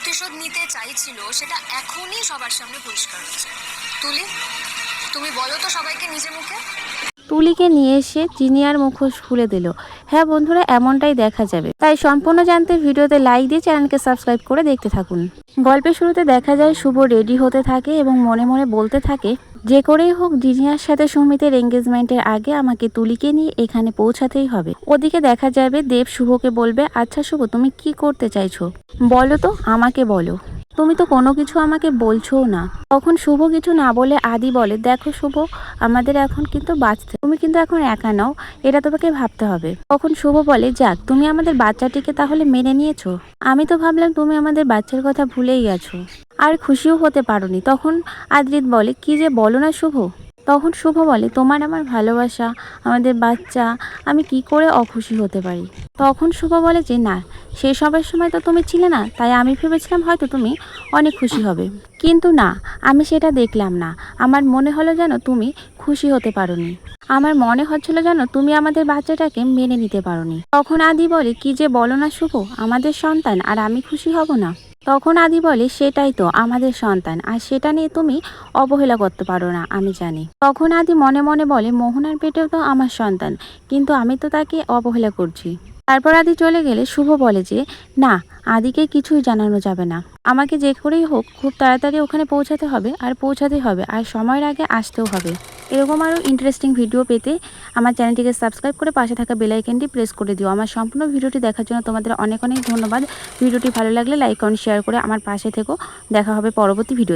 প্রতিশোধ নিতে চাইছিল সেটা এখনই সবার সামনে পরিষ্কার হচ্ছে। তুলি, তুমি বলো তো সবাইকে নিজে মুখে। তুলিকে নিয়ে এসে জিনিয়ার মুখোশ খুলে দিল। হ্যাঁ বন্ধুরা, এমনটাই দেখা যাবে। তাই সম্পূর্ণ জানতে ভিডিওতে লাইক দিয়ে চ্যানেলকে সাবস্ক্রাইব করে দেখতে থাকুন। গল্পের শুরুতে দেখা যায় শুভ রেডি হতে থাকে এবং মনে মনে বলতে থাকে, যে করেই হোক জিনিয়ার সাথে সুমিতের এঙ্গেজমেন্টের আগে আমাকে তুলিকে নিয়ে এখানে পৌঁছাতেই হবে। ওদিকে দেখা যাবে দেব শুভকে বলবে, আচ্ছা শুভ, তুমি কি করতে চাইছো বলো তো, আমাকে বলো, তুমি তো কোনো কিছু আমাকে বলছোও না। তখন শুভ কিছু না বলে আদি বলে, দেখো শুভ, আমাদের এখন কিন্তু বাঁচতে, তুমি কিন্তু এখন একা নাও, এটা তোমাকে ভাবতে হবে। তখন শুভ বলে, যাক, তুমি আমাদের বাচ্চাটিকে তাহলে মেনে নিয়েছো। আমি তো ভাবলাম তুমি আমাদের বাচ্চার কথা ভুলেই গেছো আর খুশিও হতে পারোনি। তখন আদ্রিত বলে, কি যে বলো না শুভ। তখন শুভ বলে, তোমার আমার ভালোবাসা, আমাদের বাচ্চা, আমি কি করে অখুশি হতে পারি। তখন শুভ বলে যে, না, সেই সবের সময় তো তুমি ছিলে না, তাই আমি ভেবেছিলাম হয়তো তুমি অনেক খুশি হবে, কিন্তু না, আমি সেটা দেখলাম না। আমার মনে হলো যেন তুমি খুশি হতে পারোনি, আমার মনে হচ্ছিল যেন তুমি আমাদের বাচ্চাটাকে মেনে নিতে পারোনি। তখন আদি বলে, কি যে বলো না শুভ, আমাদের সন্তান আর আমি খুশি হব না। তখন আদি বলে, সেটাই তো আমাদের সন্তান, আর সেটা নিয়ে তুমি অবহেলা করতে পারো না, আমি জানি। তখন আদি মনে মনে বলে, মোহনার পেটেও তো আমার সন্তান, কিন্তু আমি তো তাকে অবহেলা করছি। তারপর আদি চলে গেলে শুভ বলে যে, না, আদিকে কিছুই জানানো যাবে না, আমাকে যে করেই হোক খুব তাড়াতাড়ি ওখানে পৌঁছাতে হবে, আর পৌঁছাতে হবে, আর সময়ের আগে আসতেও হবে। এরকম আরও ইন্টারেস্টিং ভিডিও পেতে আমার চ্যানেলটিকে সাবস্ক্রাইব করে পাশে থাকা বেল আইকনটি প্রেস করে দিও। আমার সম্পূর্ণ ভিডিওটি দেখার জন্য তোমাদের অনেক অনেক ধন্যবাদ। ভিডিওটি ভালো লাগলে লাইক কমেন্ট শেয়ার করে আমার পাশে থেকো। দেখা হবে পরবর্তী ভিডিও।